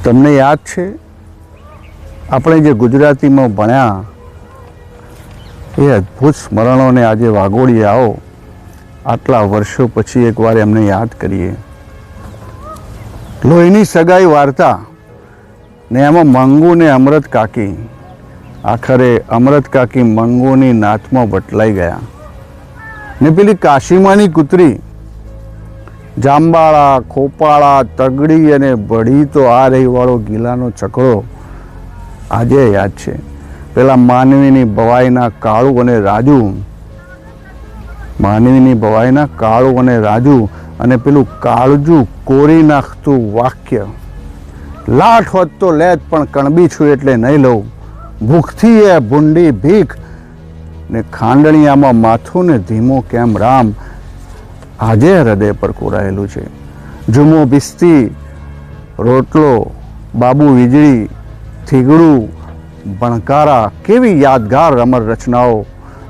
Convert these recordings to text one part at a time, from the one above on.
તમને યાદ છે આપણે જે ગુજરાતીમાં ભણ્યા એ અદ્ભુત સ્મરણોને આજે વાગોળી આવો આટલા વર્ષો પછી એકવાર એમને યાદ કરીએ. લોહીની સગાઈ વાર્તા ને એમાં મંગુ ને અમૃત કાકી, આખરે અમૃત કાકી મંગુની નાથમાં બટલાઈ ગયા ને પેલી કાશીમાની કૂતરી જાંબાળા, ખોપાળા, તગડી અને બળી તો આ રહીવાળો ગીલાનો ચકડો આજે યાદ છે. પેલા માનવીની ભવાઈના કાળુ અને રાજુ, માનવીની ભવાઈના કાળુ અને રાજુ અને પેલું કાળજું કોરી નાખતું વાક્ય, લાઠ હોત તો લેત પણ કણબી છું એટલે નહીં લઉં, ભૂખથી એ ભૂંડી ભીખ ને ખાંડણિયામાં માથું ને ધીમો કેમ રામ આજે હૃદય પર કોરાયેલું છે. જુમો બિસ્તી, રોટલો, બાબુ વીજળી, થીગડું, ભણકારા, કેવી યાદગાર અમર રચનાઓ.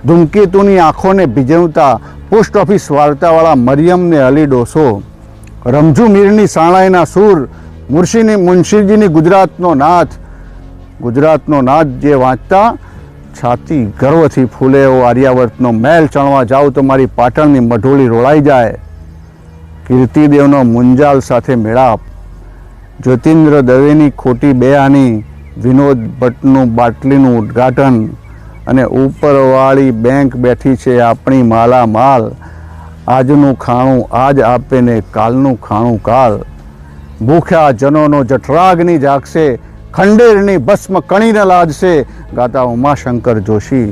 ધૂમકેતુની આંખોને ભીજવતા પોસ્ટ ઓફિસ વાર્તાવાળા મરિયમ ને અલી ડોસો, રમઝુ મીરની સાણાઈના સૂર, મુનશીજીની ગુજરાતનો નાથ જે વાંચતા છાતી ગર્વથી ફૂલે એવો આર્યાવર્તનો મહેલ ચણવા જાવ તો મારી પાટણની મઢોળી રોળાઈ જાય. કીર્તિદેવનો મુંજાલ સાથે મેળાપ, જ્યોતિન્દ્ર દવેની ખોટી બેઆની, વિનોદ ભટ્ટનું બાટલીનું ઉદ્ઘાટન અને ઉપરવાળી બેંક બેઠી છે આપણી માલા માલ. આજનું ખાણું આજ આપે ને કાલનું ખાણું કાલ. ભૂખ્યા જનોનો જઠરાગ્નિ જાગશે, ખંડેરની ભસ્મ કણીને લાદશે, ગાતા ઉમાશંકર જોશી.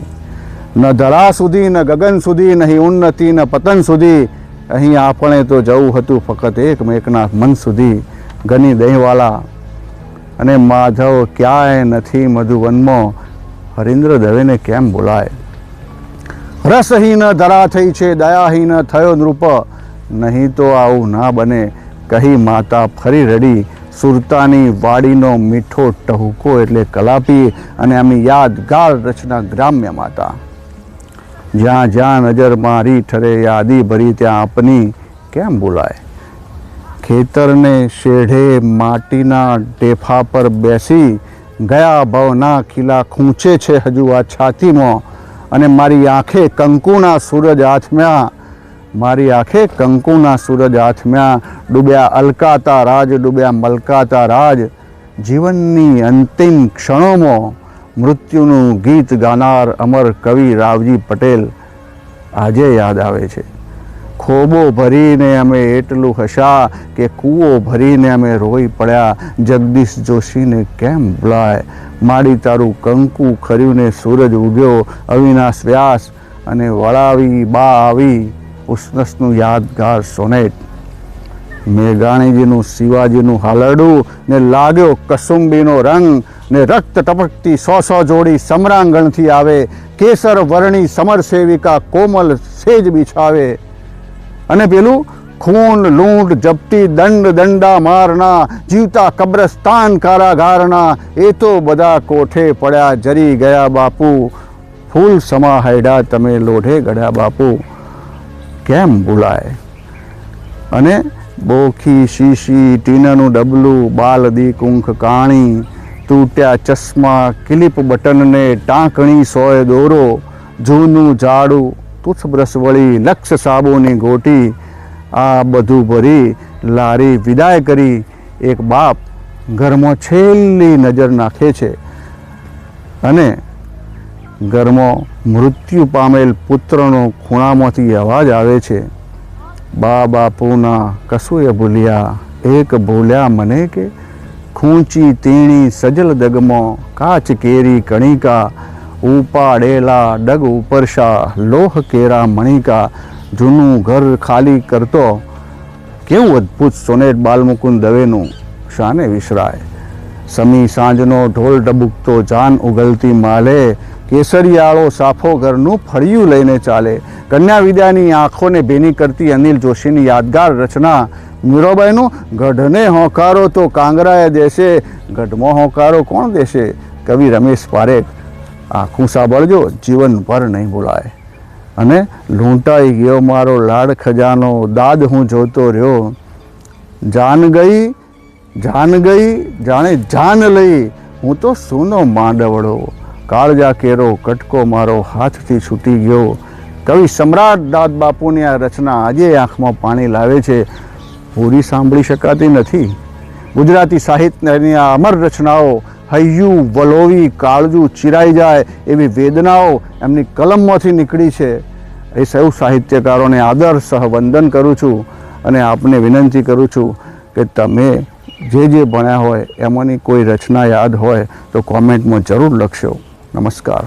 ન ધરા સુધી ન ગગન સુધી, નહીં ઉન્નતિ ન પતન સુધી, અહીં આપણે તો જવું હતું ફક્ત એકમેકના મન સુધી. ગની દહીંવાલા અને માધવ ક્યાંય નથી મધુવનમાં, હરીન્દ્ર દવેને કેમ બોલાય. રસહીન ધરા થઈ છે, દયાહીન થયો નૃપ, નહીં તો આવું ના બને કહી માતા ફરી રડી. સુરતાની વાડીનો મીઠો ટહુકો એટલે કલાપી અને આમની યાદગાર રચના ગ્રામ્ય માતા. જ્યાં જ્યાં નજર મારી ઠરે યાદી ભરી ત્યાં આપની કેમ બોલાય. ખેતરને શેઢે માટીના ટેફા પર બેસી ગયા ભવના ખીલા ખૂંચે છે હજુ આ છાતીમાં, અને મારી આંખે કંકુના સૂરજ આથમ્યા, મારી આંખે કંકુના સૂરજ આથમ્યા. ડૂબ્યા અલકાતા રાજ, ડૂબ્યા મલકાતા રાજ. જીવનની અંતિમ ક્ષણોમાં મૃત્યુનું ગીત ગાનાર અમર કવિ રાવજી પટેલ આજે યાદ આવે છે. ખોબો ભરીને અમે એટલું હસા કે કૂવો ભરીને અમે રોઈ પડ્યા. જગદીશ જોશીને કેમ ભૂલાય. માડી તારું કંકુ ખર્યું ને સૂરજ ઉગ્યો, અવિનાશ વ્યાસ અને વળાવી બા આવી. ઉસનસનું યાદગાર સોનેટ, મેઘાણીજીનું શિવાજીનું હાલરડું ને લાગ્યો કસુંબીનો રંગ ને રક્ત ટપકતી 100 જોડી સમરાંગણથી આવે. કેસર વર્ણી સમર સેવિકા કોમલ સેજ બિછાવે. અને પેલું ખૂન લૂંટ જપ્તી દંડ દંડા મારના, જીવતા કબ્રસ્તાન કારાગારના, એ તો બધા કોઠે પડ્યા જરી ગયા બાપુ. ફૂલ સમા હાયડા તમે લોઢે ગળ્યા બાપુ. કેમ ભૂલાય. અને બોખી શીશી, ટીનાનું ડબલું, બાલદી કુંખ કાણી, તૂટ્યા ચશ્મા, ક્લિપ બટનને ટાંકણી સોય દોરો, જૂનું ઝાડું, ટૂથબ્રશ વળી, લક્ષ સાબુની ગોટી, આ બધું ભરી લારી વિદાય કરી. એક બાપ ઘરમાં છેલ્લી નજર નાખે છે અને ઘરમાં મૃત્યુ પામેલ પુત્રનો ખૂણામાંથી અવાજ આવે છે, બા બાપુના કશુંય ભૂલ્યા, એક ભૂલ્યા મને કે. ખૂંચી તીણી સજલ દગમાં, કાચ કેરી કણિકા, ઉપાડેલા ડગ ઉપરશા, લોહ કેરા મણિકા. જૂનું ઘર ખાલી કરતો કેવું અદ્ભુત સોનેટ બાલમુકુંદ દવેનું, શાને વિસરાય. સમી સાંજનો ઢોલ ડબુકતો જાન ઉગલતી માલે, કેસરિયાળો સાફો ઘરનું ફળિયું લઈને ચાલે. કન્યા વિદ્યાની આંખોને ભેની કરતી અનિલ જોશીની યાદગાર રચના. મીરાબાઈનું ગઢને હોંકારો તો કાંગરાએ દેશે, ગઢમાં હોંકારો કોણ દેશે. કવિ રમેશ પારેખ. આખું સાંભળજો, જીવનભર નહીં ભૂલાય. અને લૂંટાઈ ગયો મારો લાડ ખજાનો, દાદ હું જોતો રહ્યો. જાન ગઈ જાન ગઈ જાણે જાન લઈ, હું તો સૂનો માંડવડો, કાળજા કેરો કટકો મારો હાથથી છૂટી ગયો. કવિ સમ્રાટ દાદ બાપુની આ રચના આજે આંખમાં પાણી લાવે છે. પૂરી સાંભળી શકાતી નથી. ગુજરાતી સાહિત્યની આ અમર રચનાઓ હૈયું વલોવી કાળજું ચિરાઈ જાય એવી વેદનાઓ એમની કલમમાંથી નીકળી છે. એ સૌ સાહિત્યકારોને આદરસહ વંદન કરું છું અને આપને વિનંતી કરું છું કે તમે જે ભણ્યા હોય એમાંની કોઈ રચના યાદ હોય તો કોમેન્ટમાં જરૂર લખશો. નમસ્કાર.